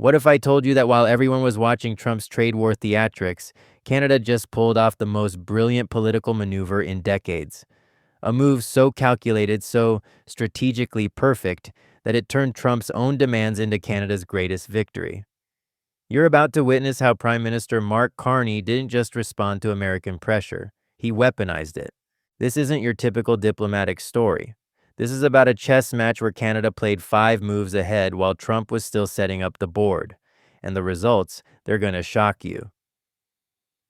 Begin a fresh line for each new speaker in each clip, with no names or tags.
What if I told you that while everyone was watching Trump's trade war theatrics, Canada just pulled off the most brilliant political maneuver in decades? A move so calculated, so strategically perfect, that it turned Trump's own demands into Canada's greatest victory. You're about to witness how Prime Minister Mark Carney didn't just respond to American pressure, he weaponized it. This isn't your typical diplomatic story. This is about a chess match where Canada played 5 moves ahead while Trump was still setting up the board. And the results, they're going to shock you.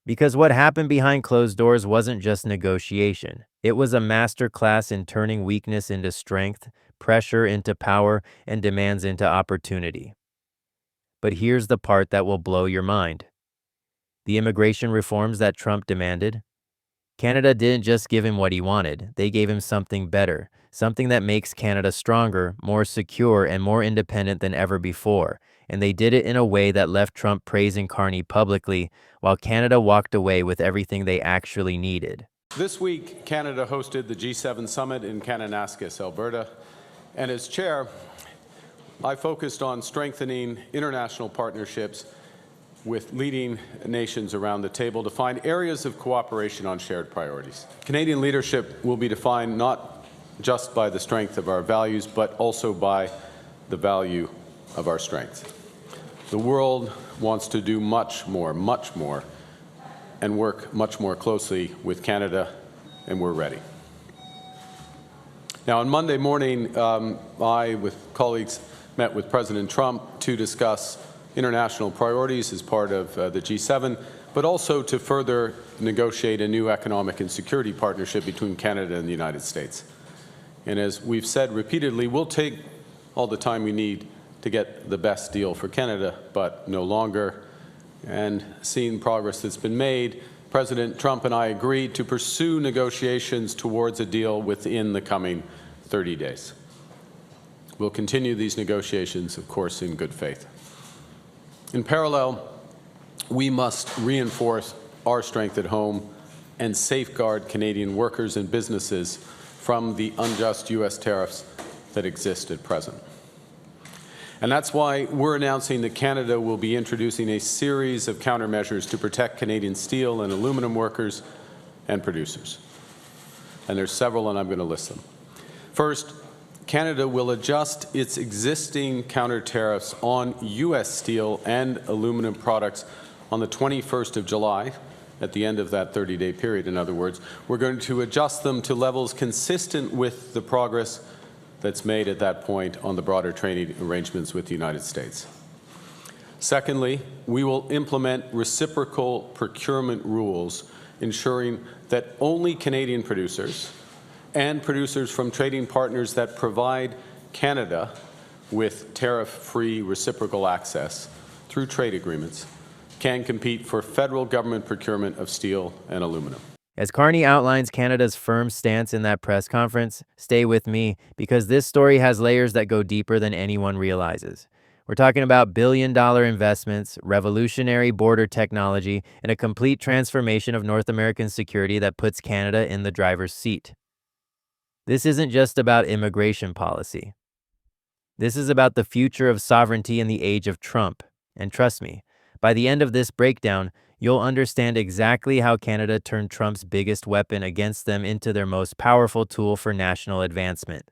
Because what happened behind closed doors wasn't just negotiation. It was a masterclass in turning weakness into strength, pressure into power, and demands into opportunity. But here's the part that will blow your mind. The immigration reforms that Trump demanded? Canada didn't just give him what he wanted, they gave him something better, something that makes Canada stronger, more secure, and more independent than ever before. And they did it in a way that left Trump praising Carney publicly, while Canada walked away with everything they actually needed.
This week, Canada hosted the G7 summit in Kananaskis, Alberta, and as chair, I focused on strengthening international partnerships with leading nations around the table to find areas of cooperation on shared priorities. Canadian leadership will be defined not just by the strength of our values, but also by the value of our strength. The world wants to do much more, and work much more closely with Canada, and we're ready. Now, on Monday morning, I, with colleagues, met with President Trump to discuss international priorities as part of the G7, but also to further negotiate a new economic and security partnership between Canada and the United States. And as we've said repeatedly, we'll take all the time we need to get the best deal for Canada, but no longer. And seeing progress that's been made, President Trump and I agreed to pursue negotiations towards a deal within the coming 30 days. We'll continue these negotiations, of course, in good faith. In parallel, we must reinforce our strength at home and safeguard Canadian workers and businesses from the unjust U.S. tariffs that exist at present. And that's why we're announcing that Canada will be introducing a series of countermeasures to protect Canadian steel and aluminum workers and producers. And there's several, and I'm going to list them. First, Canada will adjust its existing counter tariffs on U.S. steel and aluminum products on the 21st of July, at the end of that 30-day period, in other words. We're going to adjust them to levels consistent with the progress that's made at that point on the broader trading arrangements with the United States. Secondly, we will implement reciprocal procurement rules, ensuring that only Canadian producers and producers from trading partners that provide Canada with tariff-free reciprocal access through trade agreements can compete for federal government procurement of steel and aluminum.
As Carney outlines Canada's firm stance in that press conference, stay with me, because this story has layers that go deeper than anyone realizes. We're talking about billion-dollar investments, revolutionary border technology, and a complete transformation of North American security that puts Canada in the driver's seat. This isn't just about immigration policy. This is about the future of sovereignty in the age of Trump. And trust me, by the end of this breakdown, you'll understand exactly how Canada turned Trump's biggest weapon against them into their most powerful tool for national advancement.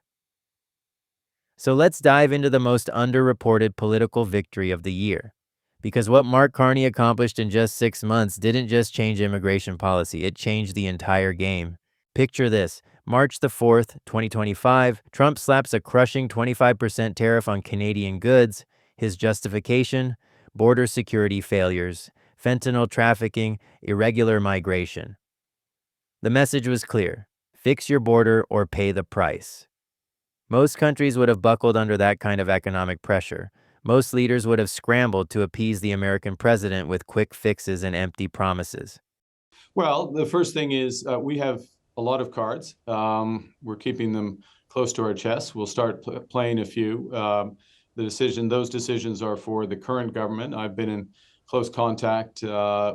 So let's dive into the most underreported political victory of the year. Because what Mark Carney accomplished in just 6 months didn't just change immigration policy, it changed the entire game. Picture this. March the 4th, 2025, Trump slaps a crushing 25% tariff on Canadian goods. His justification? Border security failures, fentanyl trafficking, irregular migration. The message was clear: fix your border or pay the price. Most countries would have buckled under that kind of economic pressure. Most leaders would have scrambled to appease the American president with quick fixes and empty promises.
Well, the first thing is we have a lot of cards. We're keeping them close to our chest. We'll start playing a few. Those decisions are for the current government. I've been in close contact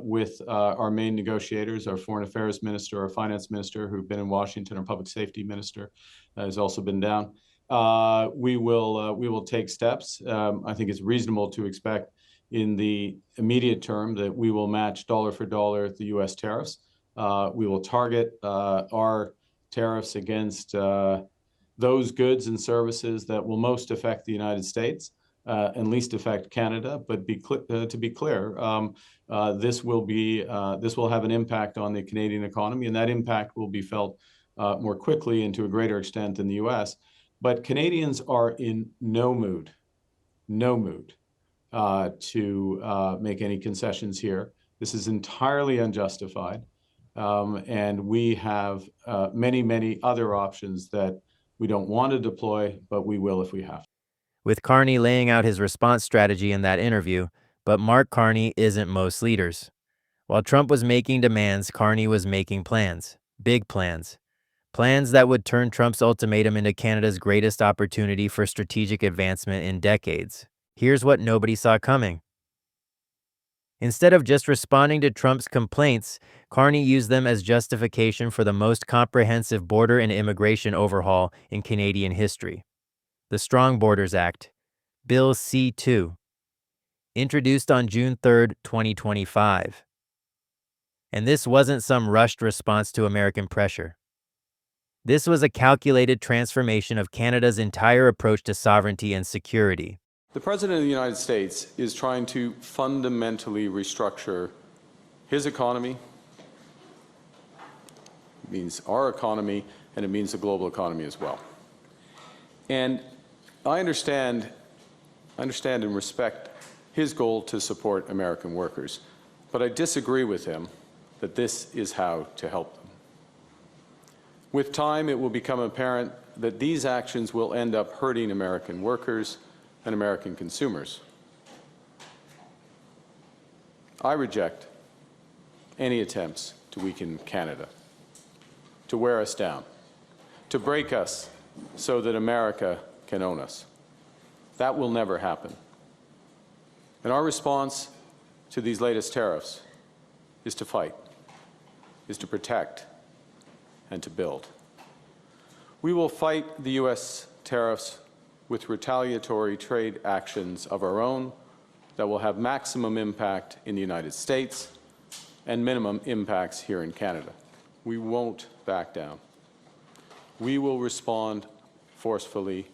with our main negotiators, our foreign affairs minister, our finance minister, who've been in Washington, our public safety minister has also been down. we will take steps. I think it's reasonable to expect in the immediate term that we will match dollar for dollar the U.S. tariffs. We will target our tariffs against those goods and services that will most affect the United States and least affect Canada. But to be clear, this will have an impact on the Canadian economy, and that impact will be felt more quickly and to a greater extent than the U.S. But Canadians are in no mood to make any concessions here. This is entirely unjustified. And we have many other options that we don't want to deploy, but we will if we have to.
With Carney laying out his response strategy in that interview, but Mark Carney isn't most leaders. While Trump was making demands, Carney was making plans, big plans. Plans that would turn Trump's ultimatum into Canada's greatest opportunity for strategic advancement in decades. Here's what nobody saw coming. Instead of just responding to Trump's complaints, Carney used them as justification for the most comprehensive border and immigration overhaul in Canadian history. The Strong Borders Act, Bill C-2, introduced on June 3, 2025. And this wasn't some rushed response to American pressure. This was a calculated transformation of Canada's entire approach to sovereignty and security.
The President of the United States is trying to fundamentally restructure his economy. It means our economy, and it means the global economy as well. And I understand and respect his goal to support American workers, but I disagree with him that this is how to help them. With time, it will become apparent that these actions will end up hurting American workers and American consumers. I reject any attempts to weaken Canada, to wear us down, to break us so that America can own us. That will never happen. And our response to these latest tariffs is to fight, is to protect, and to build. We will fight the U.S. tariffs with retaliatory trade actions of our own that will have maximum impact in the United States and minimum impacts here in Canada. We won't back down. We will respond forcefully.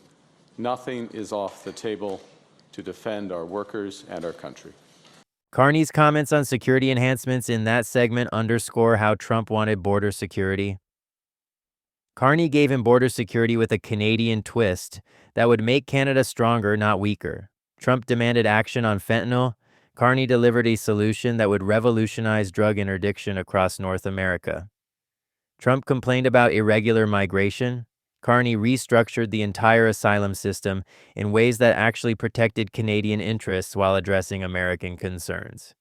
Nothing is off the table to defend our workers and our country.
Carney's comments on security enhancements in that segment underscore how Trump wanted border security. Carney gave him border security with a Canadian twist that would make Canada stronger, not weaker. Trump demanded action on fentanyl. Carney delivered a solution that would revolutionize drug interdiction across North America. Trump complained about irregular migration. Carney restructured the entire asylum system in ways that actually protected Canadian interests while addressing American concerns.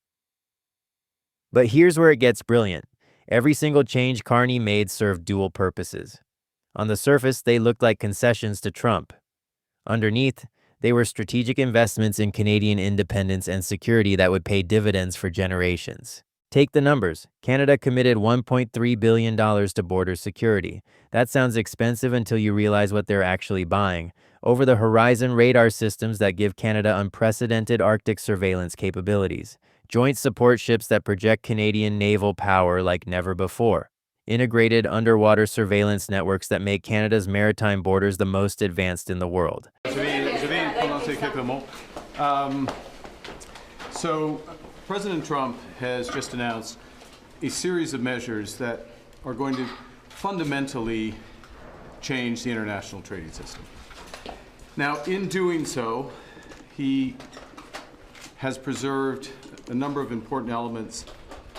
But here's where it gets brilliant. Every single change Carney made served dual purposes. On the surface, they looked like concessions to Trump. Underneath, they were strategic investments in Canadian independence and security that would pay dividends for generations. Take the numbers. Canada committed $1.3 billion to border security. That sounds expensive until you realize what they're actually buying. Over-the-horizon radar systems that give Canada unprecedented Arctic surveillance capabilities. Joint support ships that project Canadian naval power like never before. Integrated underwater surveillance networks that make Canada's maritime borders the most advanced in the world.
So President Trump has just announced a series of measures that are going to fundamentally change the international trading system. Now, in doing so, he has preserved a number of important elements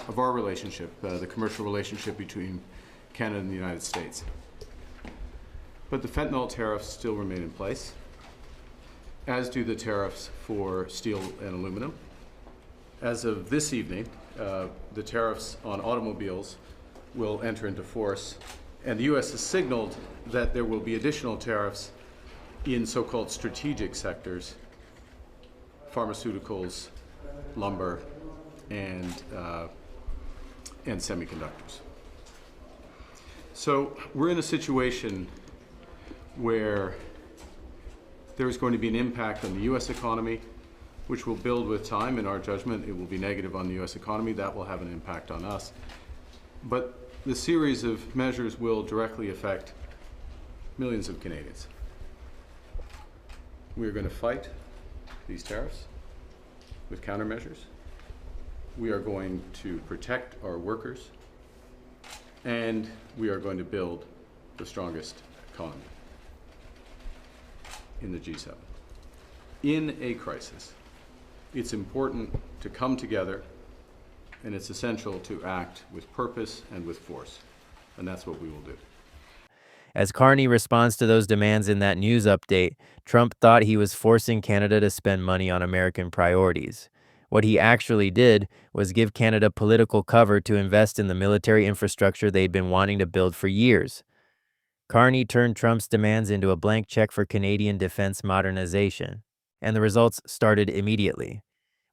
of our relationship, the commercial relationship between Canada and the United States. But the fentanyl tariffs still remain in place, as do the tariffs for steel and aluminum. As of this evening, the tariffs on automobiles will enter into force, and the U.S. has signaled that there will be additional tariffs in so-called strategic sectors, pharmaceuticals, lumber, and semiconductors. So we're in a situation where There's going to be an impact on the U.S. economy, which will build with time. In our judgment, it will be negative on the U.S. economy. That will have an impact on us. But the series of measures will directly affect millions of Canadians. We're going to fight these tariffs with countermeasures. We are going to protect our workers, and we are going to build the strongest economy in the G7. In a crisis, it's important to come together, and it's essential to act with purpose and with force, and that's what we will do.
As Carney responds to those demands in that news update, Trump thought he was forcing Canada to spend money on American priorities. What he actually did was give Canada political cover to invest in the military infrastructure they'd been wanting to build for years. Carney turned Trump's demands into a blank check for Canadian defense modernization, and the results started immediately.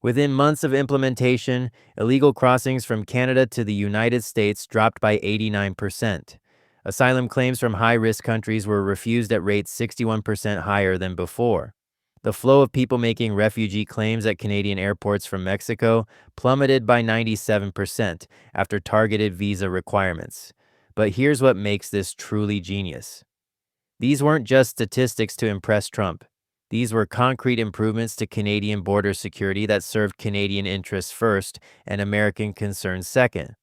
Within months of implementation, illegal crossings from Canada to the United States dropped by 89%. Asylum claims from high-risk countries were refused at rates 61% higher than before. The flow of people making refugee claims at Canadian airports from Mexico plummeted by 97% after targeted visa requirements. But here's what makes this truly genius. These weren't just statistics to impress Trump. These were concrete improvements to Canadian border security that served Canadian interests first and American concerns second.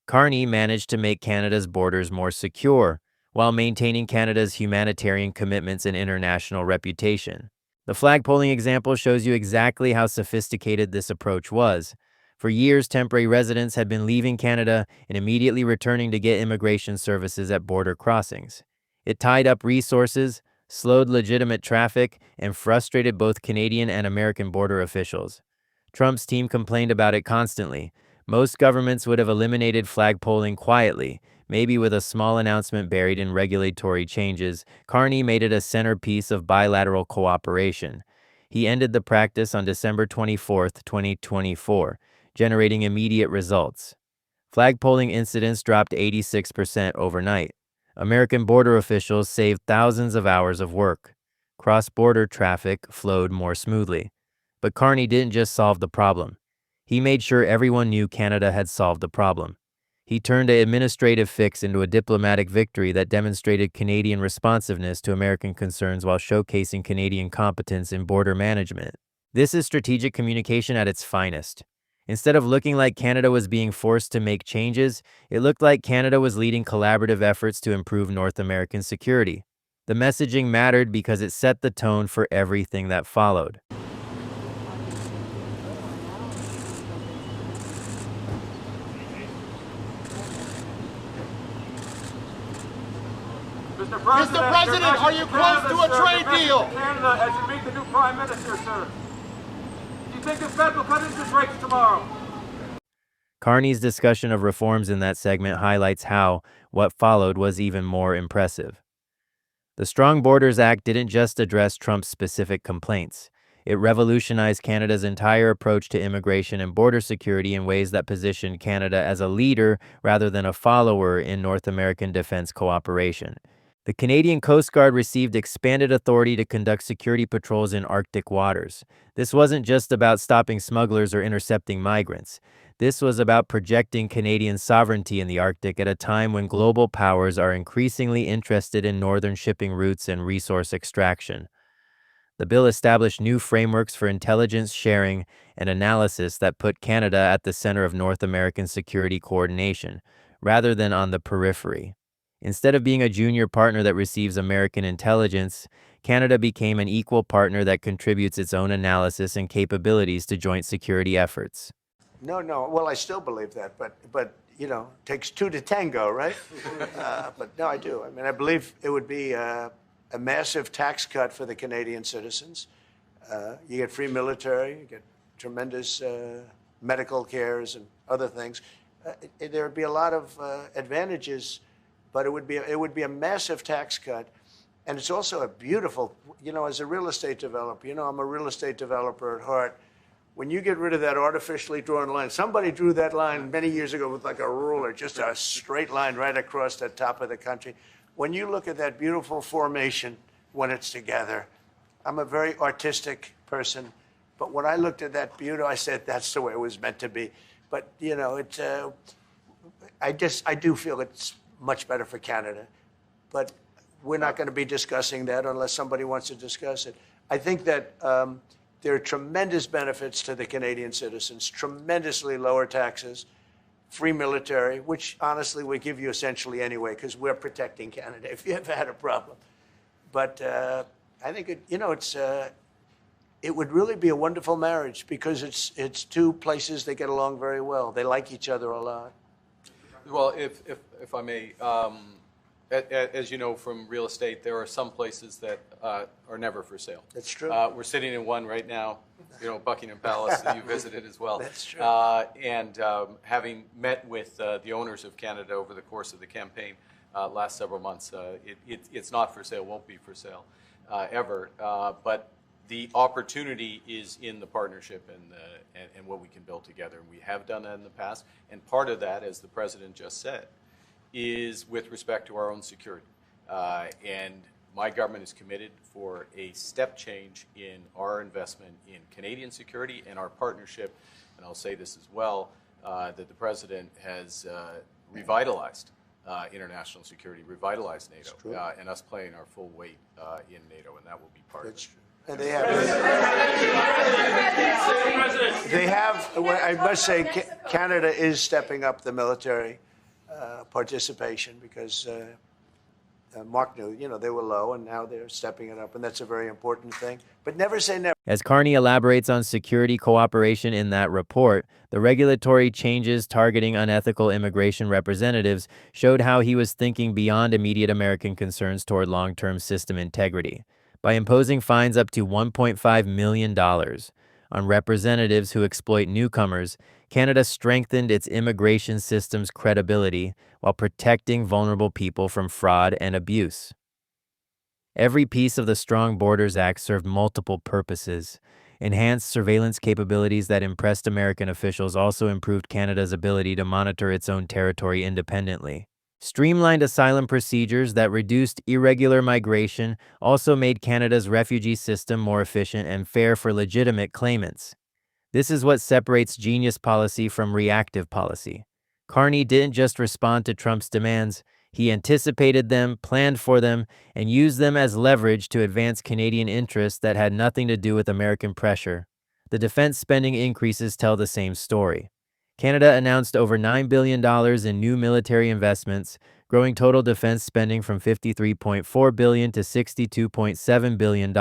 Carney managed to make Canada's borders more secure, while maintaining Canada's humanitarian commitments and international reputation. The flagpoling example shows you exactly how sophisticated this approach was. For years, temporary residents had been leaving Canada and immediately returning to get immigration services at border crossings. It tied up resources, slowed legitimate traffic, and frustrated both Canadian and American border officials. Trump's team complained about it constantly. Most governments would have eliminated flagpoling quietly, maybe with a small announcement buried in regulatory changes. Carney made it a centerpiece of bilateral cooperation. He ended the practice on December 24, 2024, generating immediate results. Flagpoling incidents dropped 86% overnight. American border officials saved thousands of hours of work. Cross-border traffic flowed more smoothly. But Carney didn't just solve the problem. He made sure everyone knew Canada had solved the problem. He turned an administrative fix into a diplomatic victory that demonstrated Canadian responsiveness to American concerns while showcasing Canadian competence in border management. This is strategic communication at its finest. Instead of looking like Canada was being forced to make changes, it looked like Canada was leading collaborative efforts to improve North American security. The messaging mattered because it set the tone for everything that followed.
Mr. President, are you close to a trade deal?
Canada, as you meet the new Prime Minister, sir. Do you think the Fed will cut interest rates tomorrow?
Carney's discussion of reforms in that segment highlights how what followed was even more impressive. The Strong Borders Act didn't just address Trump's specific complaints. It revolutionized Canada's entire approach to immigration and border security in ways that positioned Canada as a leader rather than a follower in North American defense cooperation. The Canadian Coast Guard received expanded authority to conduct security patrols in Arctic waters. This wasn't just about stopping smugglers or intercepting migrants. This was about projecting Canadian sovereignty in the Arctic at a time when global powers are increasingly interested in northern shipping routes and resource extraction. The bill established new frameworks for intelligence sharing and analysis that put Canada at the center of North American security coordination, rather than on the periphery. Instead of being a junior partner that receives American intelligence, Canada became an equal partner that contributes its own analysis and capabilities to joint security efforts.
No. Well, I still believe that, but you know, it takes two to tango, right? But no, I do. I mean, I believe it would be a massive tax cut for the Canadian citizens. You get free military, you get tremendous medical cares and other things. There would be a lot of advantages, but it would be a massive tax cut. And it's also a beautiful, you know, as a real estate developer, you know, I'm a real estate developer at heart. When you get rid of that artificially drawn line, somebody drew that line many years ago with like a ruler, just a straight line right across the top of the country. When you look at that beautiful formation when it's together, I'm a very artistic person, but when I looked at that beauty, I said that's the way it was meant to be. But it's I do feel it's much better for Canada, but we're not going to be discussing that unless somebody wants to discuss it. I think that there are tremendous benefits to the Canadian citizens, tremendously lower taxes, free military, which honestly we give you essentially anyway because we're protecting Canada if you ever had a problem. But I think it would really be a wonderful marriage because it's two places that get along very well. They like each other a lot.
Well, if I may, as you know from real estate, there are some places that are never for sale.
That's true.
We're sitting in one right now, Buckingham Palace that you visited as well.
That's true.
And having met with the owners of Canada over the course of the campaign last several months, it's not for sale, won't be for sale ever. But the opportunity is in the partnership and what we can build together. And we have done that in the past. And part of that, as the president just said, is with respect to our own security. And my government is committed for a step change in our investment in Canadian security and our partnership. And I'll say this as well, that the president has revitalized international security, revitalized NATO, and us playing our full weight in NATO, and that will be part of it.
And they have, I must say, Canada is stepping up the military participation because Mark knew, they were low and now they're stepping it up. And that's a very important thing. But never say never.
As Carney elaborates on security cooperation in that report, the regulatory changes targeting unethical immigration representatives showed how he was thinking beyond immediate American concerns toward long-term system integrity. By imposing fines up to $1.5 million on representatives who exploit newcomers, Canada strengthened its immigration system's credibility while protecting vulnerable people from fraud and abuse. Every piece of the Strong Borders Act served multiple purposes. Enhanced surveillance capabilities that impressed American officials also improved Canada's ability to monitor its own territory independently. Streamlined asylum procedures that reduced irregular migration also made Canada's refugee system more efficient and fair for legitimate claimants. This is what separates genius policy from reactive policy. Carney didn't just respond to Trump's demands, he anticipated them, planned for them, and used them as leverage to advance Canadian interests that had nothing to do with American pressure. The defense spending increases tell the same story. Canada announced over $9 billion in new military investments, growing total defense spending from $53.4 billion to $62.7 billion.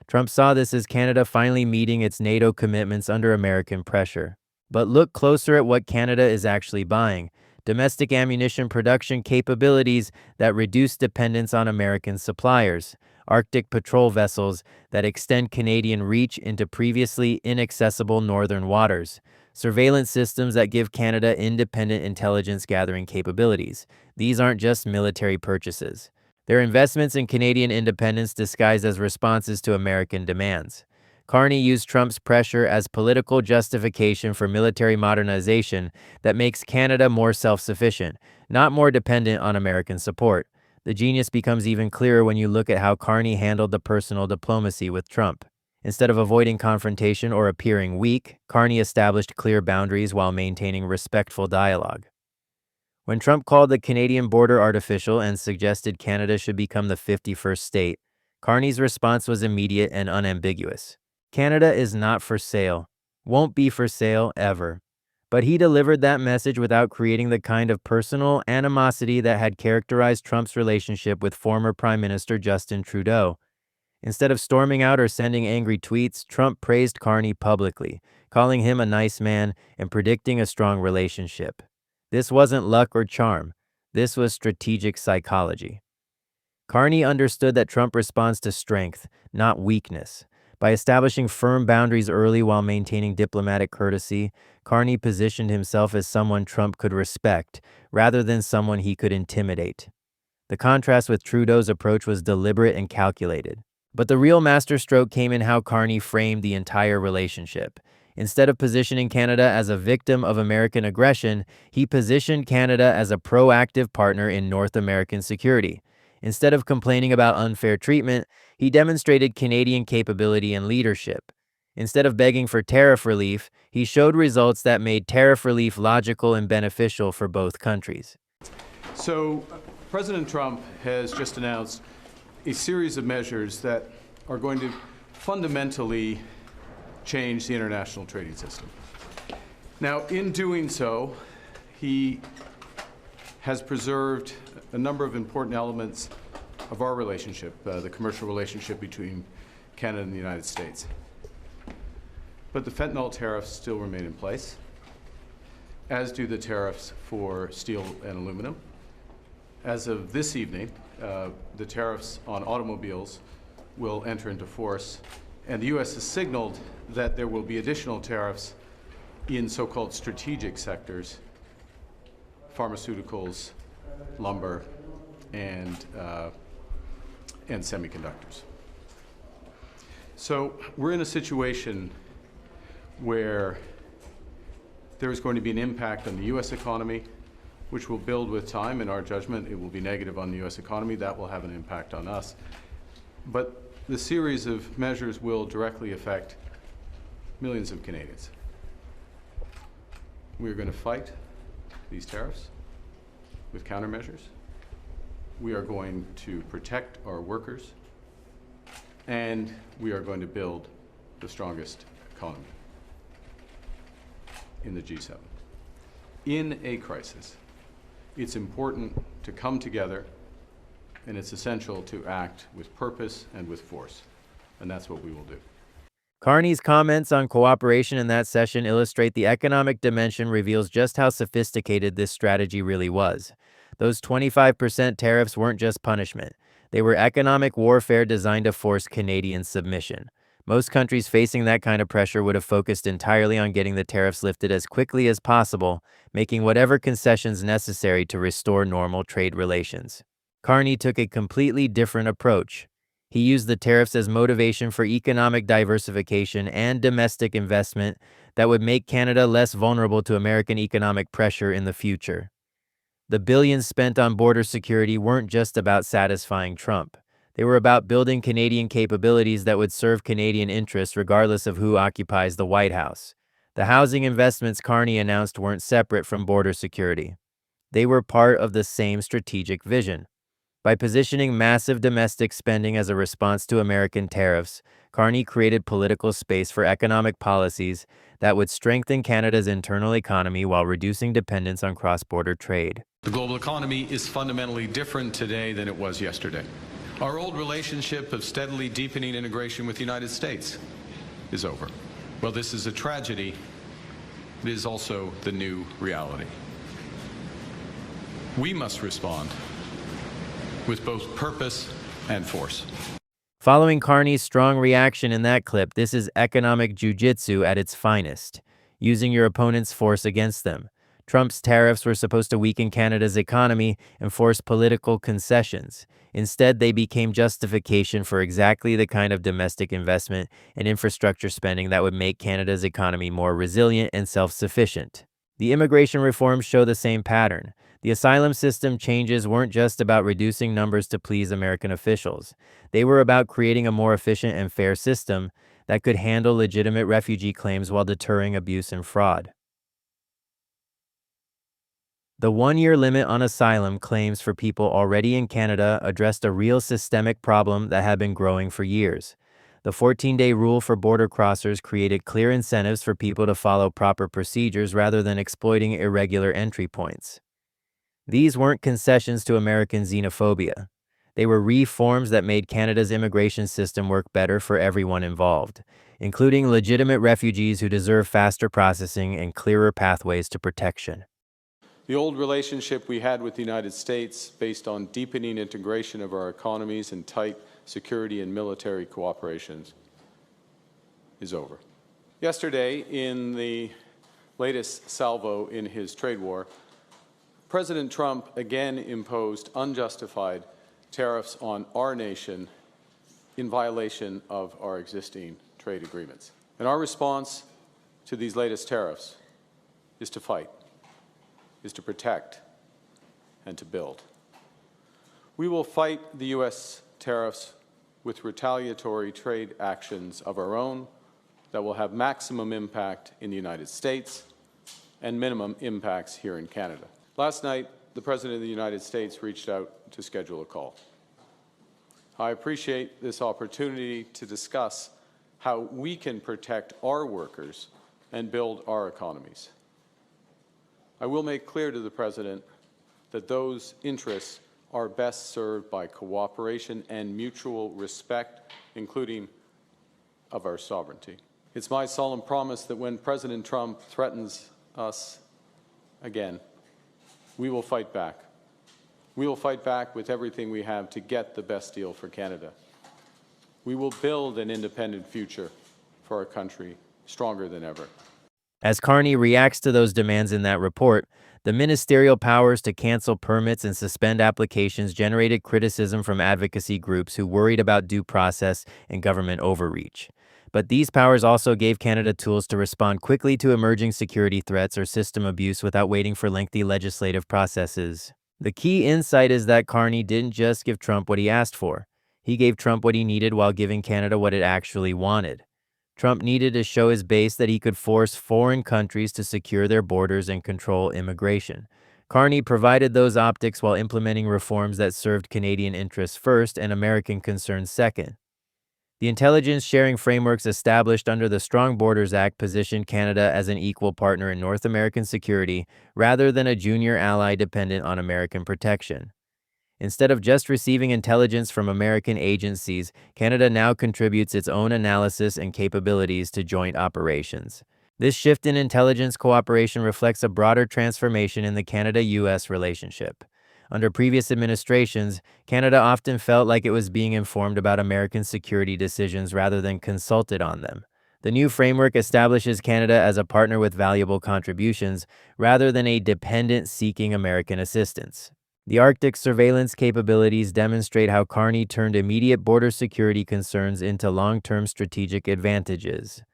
Trump saw this as Canada finally meeting its NATO commitments under American pressure. But look closer at what Canada is actually buying: domestic ammunition production capabilities that reduce dependence on American suppliers, Arctic patrol vessels that extend Canadian reach into previously inaccessible northern waters, surveillance systems that give Canada independent intelligence gathering capabilities. These aren't just military purchases. They're investments in Canadian independence disguised as responses to American demands. Carney used Trump's pressure as political justification for military modernization that makes Canada more self-sufficient, not more dependent on American support. The genius becomes even clearer when you look at how Carney handled the personal diplomacy with Trump. Instead of avoiding confrontation or appearing weak, Carney established clear boundaries while maintaining respectful dialogue. When Trump called the Canadian border artificial and suggested Canada should become the 51st state, Carney's response was immediate and unambiguous. Canada is not for sale, won't be for sale ever. But he delivered that message without creating the kind of personal animosity that had characterized Trump's relationship with former Prime Minister Justin Trudeau. Instead of storming out or sending angry tweets, Trump praised Carney publicly, calling him a nice man and predicting a strong relationship. This wasn't luck or charm. This was strategic psychology. Carney understood that Trump responds to strength, not weakness. By establishing firm boundaries early while maintaining diplomatic courtesy, Carney positioned himself as someone Trump could respect, rather than someone he could intimidate. The contrast with Trudeau's approach was deliberate and calculated. But the real masterstroke came in how Carney framed the entire relationship. Instead of positioning Canada as a victim of American aggression, he positioned Canada as a proactive partner in North American security. Instead of complaining about unfair treatment, he demonstrated Canadian capability and leadership. Instead of begging for tariff relief, he showed results that made tariff relief logical and beneficial for both countries.
So President Trump has just announced a series of measures that are going to fundamentally change the international trading system. Now, in doing so, he has preserved a number of important elements of our relationship, the commercial relationship between Canada and the United States. But the fentanyl tariffs still remain in place, as do the tariffs for steel and aluminum. As of this evening, the tariffs on automobiles will enter into force, and the U.S. has signaled that there will be additional tariffs in so-called strategic sectors, pharmaceuticals, lumber, and semiconductors. So we're in a situation where there is going to be an impact on the U.S. economy, which will build with time. In our judgment, it will be negative on the U.S. economy. That will have an impact on us. But the series of measures will directly affect millions of Canadians. We are going to fight these tariffs with countermeasures. We are going to protect our workers, and we are going to build the strongest economy in the G7. In a crisis, it's important to come together, and it's essential to act with purpose and with force, and that's what we will do.
Carney's comments on cooperation in that session illustrate the economic dimension reveals just how sophisticated this strategy really was. Those 25% tariffs weren't just punishment. They were economic warfare designed to force Canadian submission. Most countries facing that kind of pressure would have focused entirely on getting the tariffs lifted as quickly as possible, making whatever concessions necessary to restore normal trade relations. Carney took a completely different approach. He used the tariffs as motivation for economic diversification and domestic investment that would make Canada less vulnerable to American economic pressure in the future. The billions spent on border security weren't just about satisfying Trump. They were about building Canadian capabilities that would serve Canadian interests regardless of who occupies the White House. The housing investments Carney announced weren't separate from border security. They were part of the same strategic vision. By positioning massive domestic spending as a response to American tariffs, Carney created political space for economic policies that would strengthen Canada's internal economy while reducing dependence on cross-border trade.
The global economy is fundamentally different today than it was yesterday. Our old relationship of steadily deepening integration with the United States is over. Well, this is a tragedy. It is also the new reality. We must respond with both purpose and force.
Following Carney's strong reaction in that clip, this is economic jujitsu at its finest, using your opponent's force against them. Trump's tariffs were supposed to weaken Canada's economy and force political concessions. Instead, they became justification for exactly the kind of domestic investment and infrastructure spending that would make Canada's economy more resilient and self-sufficient. The immigration reforms show the same pattern. The asylum system changes weren't just about reducing numbers to please American officials. They were about creating a more efficient and fair system that could handle legitimate refugee claims while deterring abuse and fraud. The one-year limit on asylum claims for people already in Canada addressed a real systemic problem that had been growing for years. The 14-day rule for border crossers created clear incentives for people to follow proper procedures rather than exploiting irregular entry points. These weren't concessions to American xenophobia. They were reforms that made Canada's immigration system work better for everyone involved, including legitimate refugees who deserve faster processing and clearer pathways to protection.
The old relationship we had with the United States, based on deepening integration of our economies and tight security and military cooperations, is over. Yesterday, in the latest salvo in his trade war, President Trump again imposed unjustified tariffs on our nation in violation of our existing trade agreements. And our response to these latest tariffs is to fight, is to protect, and to build. We will fight the U.S. tariffs with retaliatory trade actions of our own that will have maximum impact in the United States and minimum impacts here in Canada. Last night, the President of the United States reached out to schedule a call. I appreciate this opportunity to discuss how we can protect our workers and build our economies. I will make clear to the President that those interests are best served by cooperation and mutual respect, including of our sovereignty. It's my solemn promise that when President Trump threatens us again, we will fight back. We will fight back with everything we have to get the best deal for Canada. We will build an independent future for our country stronger than ever.
As Carney reacts to those demands in that report, the ministerial powers to cancel permits and suspend applications generated criticism from advocacy groups who worried about due process and government overreach. But these powers also gave Canada tools to respond quickly to emerging security threats or system abuse without waiting for lengthy legislative processes. The key insight is that Carney didn't just give Trump what he asked for. He gave Trump what he needed while giving Canada what it actually wanted. Trump needed to show his base that he could force foreign countries to secure their borders and control immigration. Carney provided those optics while implementing reforms that served Canadian interests first and American concerns second. The intelligence sharing frameworks established under the Strong Borders Act positioned Canada as an equal partner in North American security rather than a junior ally dependent on American protection. Instead of just receiving intelligence from American agencies, Canada now contributes its own analysis and capabilities to joint operations. This shift in intelligence cooperation reflects a broader transformation in the Canada-U.S. relationship. Under previous administrations, Canada often felt like it was being informed about American security decisions rather than consulted on them. The new framework establishes Canada as a partner with valuable contributions rather than a dependent seeking American assistance. The Arctic surveillance capabilities demonstrate how Carney turned immediate border security concerns into long-term strategic advantages.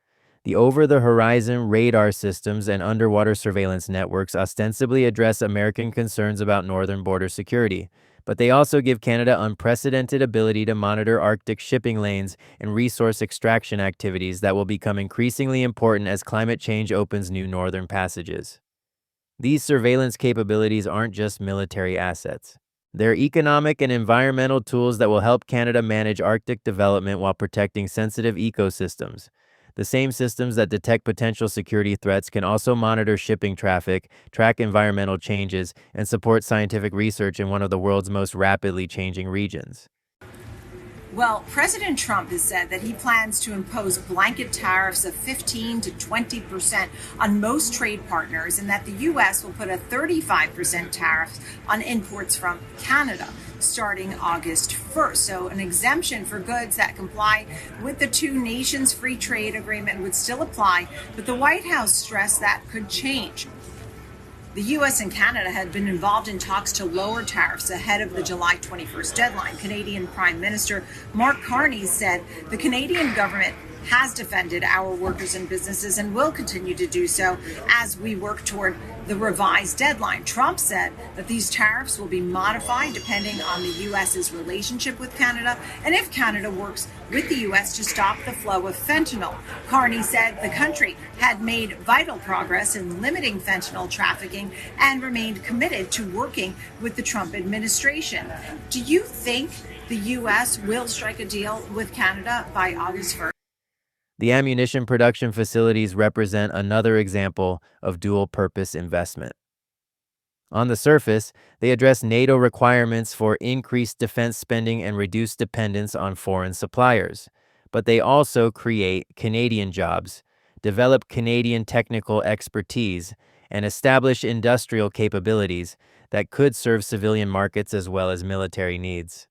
The over-the-horizon radar systems and underwater surveillance networks ostensibly address American concerns about northern border security, but they also give Canada unprecedented ability to monitor Arctic shipping lanes and resource extraction activities that will become increasingly important as climate change opens new northern passages. These surveillance capabilities aren't just military assets. They're economic and environmental tools that will help Canada manage Arctic development while protecting sensitive ecosystems. The same systems that detect potential security threats can also monitor shipping traffic, track environmental changes, and support scientific research in one of the world's most rapidly changing regions.
Well, President Trump has said that he plans to impose blanket tariffs of 15 to 20% on most trade partners, and that the U.S. will put a 35% tariff on imports from Canada starting August 1st. So an exemption for goods that comply with the two nations free trade agreement would still apply, but the White House stressed that could change. The U.S. and Canada had been involved in talks to lower tariffs ahead of the July 21st deadline. Canadian Prime Minister Mark Carney said the Canadian government has defended our workers and businesses and will continue to do so as we work toward the revised deadline. Trump said that these tariffs will be modified depending on the U.S.'s relationship with Canada and if Canada works with the U.S. to stop the flow of fentanyl. Carney said the country had made vital progress in limiting fentanyl trafficking and remained committed to working with the Trump administration. Do you think the U.S. will strike a deal with Canada by August 1st?
The ammunition production facilities represent another example of dual-purpose investment. On the surface, they address NATO requirements for increased defense spending and reduced dependence on foreign suppliers, but they also create Canadian jobs, develop Canadian technical expertise, and establish industrial capabilities that could serve civilian markets as well as military needs.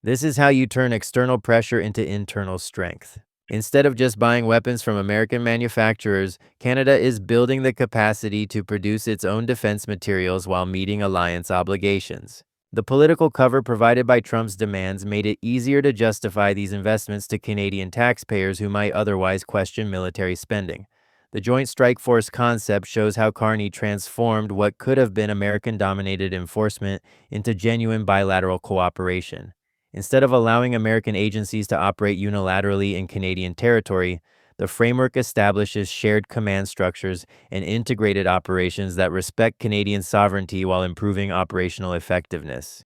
This is how you turn external pressure into internal strength. Instead of just buying weapons from American manufacturers, Canada is building the capacity to produce its own defense materials while meeting alliance obligations. The political cover provided by Trump's demands made it easier to justify these investments to Canadian taxpayers who might otherwise question military spending. The Joint Strike Force concept shows how Carney transformed what could have been American-dominated enforcement into genuine bilateral cooperation. Instead of allowing American agencies to operate unilaterally in Canadian territory, the framework establishes shared command structures and integrated operations that respect Canadian sovereignty while improving operational effectiveness.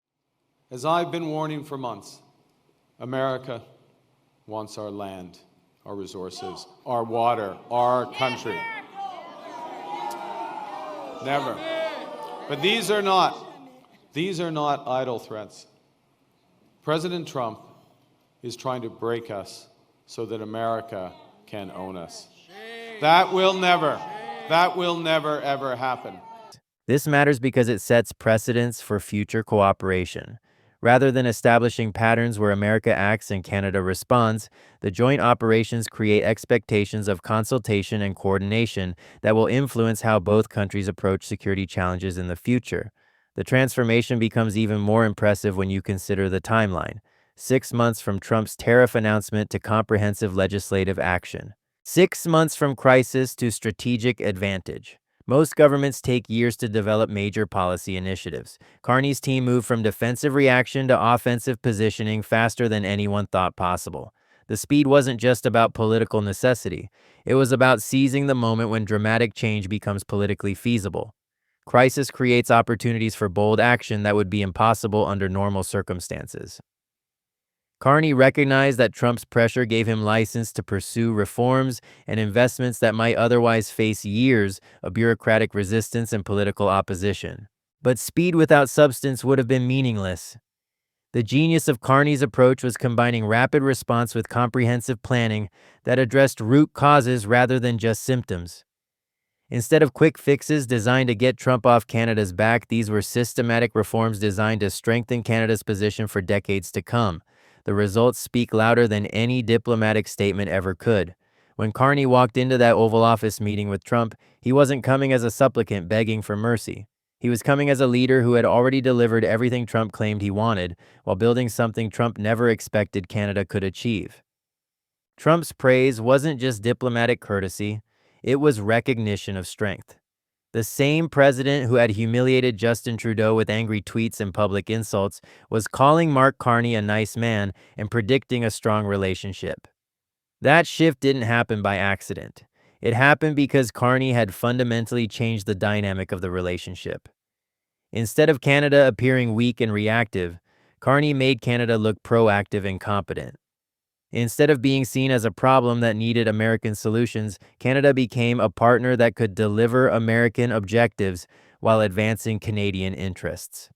As I've been warning for months, America wants our land, our resources, our water, our country. Never. But these are not idle threats. President Trump is trying to break us so that America can own us. That will never ever happen.
This matters because it sets precedents for future cooperation. Rather than establishing patterns where America acts and Canada responds, the joint operations create expectations of consultation and coordination that will influence how both countries approach security challenges in the future. The transformation becomes even more impressive when you consider the timeline. 6 months from Trump's tariff announcement to comprehensive legislative action. 6 months from crisis to strategic advantage. Most governments take years to develop major policy initiatives. Carney's team moved from defensive reaction to offensive positioning faster than anyone thought possible. The speed wasn't just about political necessity. It was about seizing the moment when dramatic change becomes politically feasible. Crisis creates opportunities for bold action that would be impossible under normal circumstances. Carney recognized that Trump's pressure gave him license to pursue reforms and investments that might otherwise face years of bureaucratic resistance and political opposition. But speed without substance would have been meaningless. The genius of Carney's approach was combining rapid response with comprehensive planning that addressed root causes rather than just symptoms. Instead of quick fixes designed to get Trump off Canada's back, these were systematic reforms designed to strengthen Canada's position for decades to come. The results speak louder than any diplomatic statement ever could. When Carney walked into that Oval Office meeting with Trump, he wasn't coming as a supplicant begging for mercy. He was coming as a leader who had already delivered everything Trump claimed he wanted, while building something Trump never expected Canada could achieve. Trump's praise wasn't just diplomatic courtesy, it was recognition of strength. The same president who had humiliated Justin Trudeau with angry tweets and public insults was calling Mark Carney a nice man and predicting a strong relationship. That shift didn't happen by accident. It happened because Carney had fundamentally changed the dynamic of the relationship. Instead of Canada appearing weak and reactive, Carney made Canada look proactive and competent. Instead of being seen as a problem that needed American solutions, Canada became a partner that could deliver American objectives while advancing Canadian interests.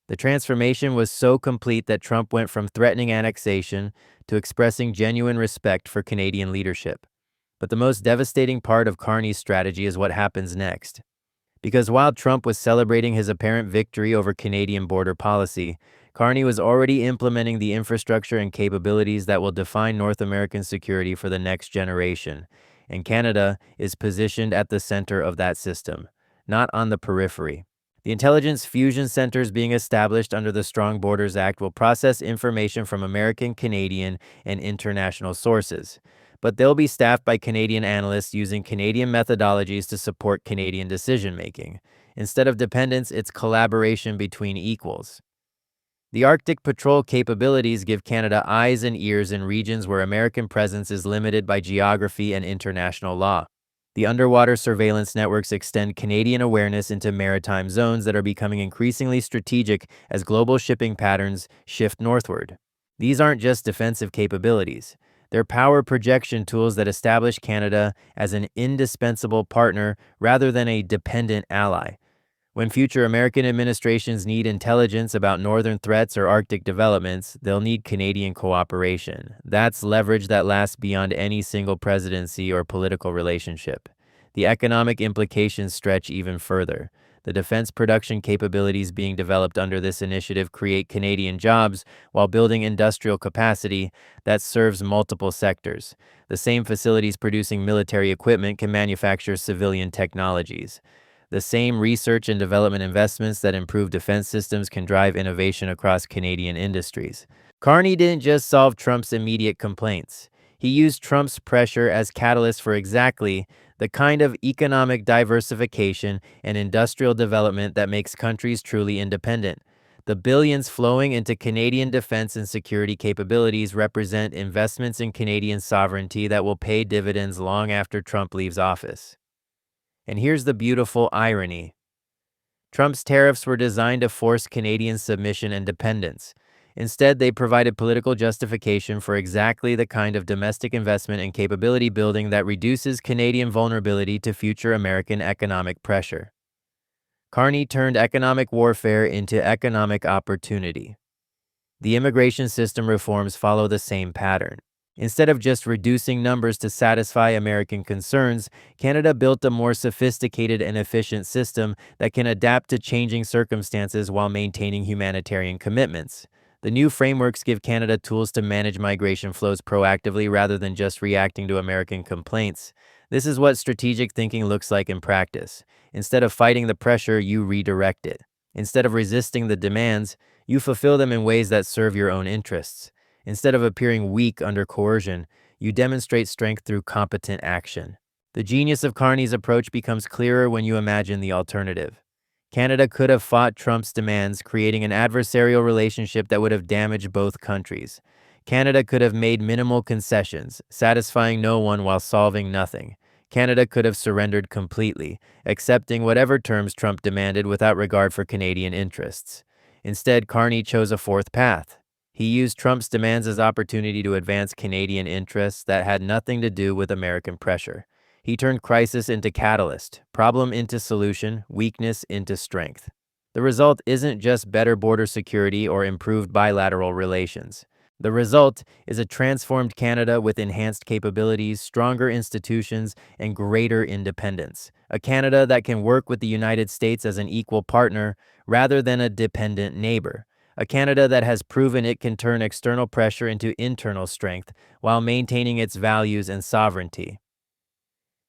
The transformation was so complete that Trump went from threatening annexation to expressing genuine respect for Canadian leadership. But the most devastating part of Carney's strategy is what happens next. Because while Trump was celebrating his apparent victory over Canadian border policy, Carney was already implementing the infrastructure and capabilities that will define North American security for the next generation, and Canada is positioned at the center of that system, not on the periphery. The intelligence fusion centers being established under the Strong Borders Act will process information from American, Canadian, and international sources, but they'll be staffed by Canadian analysts using Canadian methodologies to support Canadian decision-making. Instead of dependence, it's collaboration between equals. The Arctic Patrol capabilities give Canada eyes and ears in regions where American presence is limited by geography and international law. The underwater surveillance networks extend Canadian awareness into maritime zones that are becoming increasingly strategic as global shipping patterns shift northward. These aren't just defensive capabilities. They're power projection tools that establish Canada as an indispensable partner rather than a dependent ally. When future American administrations need intelligence about northern threats or Arctic developments, they'll need Canadian cooperation. That's leverage that lasts beyond any single presidency or political relationship. The economic implications stretch even further. The defense production capabilities being developed under this initiative create Canadian jobs while building industrial capacity that serves multiple sectors. The same facilities producing military equipment can manufacture civilian technologies. The same research and development investments that improve defense systems can drive innovation across Canadian industries. Carney didn't just solve Trump's immediate complaints. He used Trump's pressure as catalyst for exactly the kind of economic diversification and industrial development that makes countries truly independent. The billions flowing into Canadian defense and security capabilities represent investments in Canadian sovereignty that will pay dividends long after Trump leaves office. And here's the beautiful irony. Trump's tariffs were designed to force Canadian submission and dependence. Instead, they provided political justification for exactly the kind of domestic investment and capability building that reduces Canadian vulnerability to future American economic pressure. Carney turned economic warfare into economic opportunity. The immigration system reforms follow the same pattern. Instead of just reducing numbers to satisfy American concerns, Canada built a more sophisticated and efficient system that can adapt to changing circumstances while maintaining humanitarian commitments. The new frameworks give Canada tools to manage migration flows proactively rather than just reacting to American complaints. This is what strategic thinking looks like in practice. Instead of fighting the pressure, you redirect it. Instead of resisting the demands, you fulfill them in ways that serve your own interests. Instead of appearing weak under coercion, you demonstrate strength through competent action. The genius of Carney's approach becomes clearer when you imagine the alternative. Canada could have fought Trump's demands, creating an adversarial relationship that would have damaged both countries. Canada could have made minimal concessions, satisfying no one while solving nothing. Canada could have surrendered completely, accepting whatever terms Trump demanded without regard for Canadian interests. Instead, Carney chose a fourth path. He used Trump's demands as opportunity to advance Canadian interests that had nothing to do with American pressure. He turned crisis into catalyst, problem into solution, weakness into strength. The result isn't just better border security or improved bilateral relations. The result is a transformed Canada with enhanced capabilities, stronger institutions, and greater independence. A Canada that can work with the United States as an equal partner rather than a dependent neighbor. A Canada that has proven it can turn external pressure into internal strength while maintaining its values and sovereignty.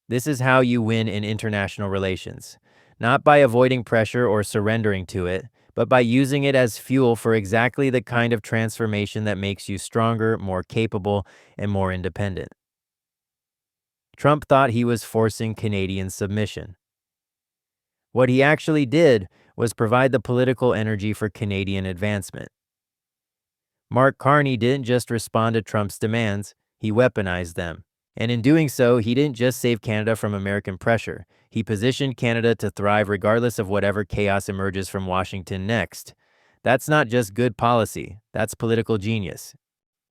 This is how you win in international relations, not by avoiding pressure or surrendering to it, but by using it as fuel for exactly the kind of transformation that makes you stronger, more capable, and more independent. Trump thought he was forcing Canadian submission. What he actually did was provide the political energy for Canadian advancement. Mark Carney didn't just respond to Trump's demands, he weaponized them. And in doing so, he didn't just save Canada from American pressure. He positioned Canada to thrive regardless of whatever chaos emerges from Washington next. That's not just good policy, that's political genius.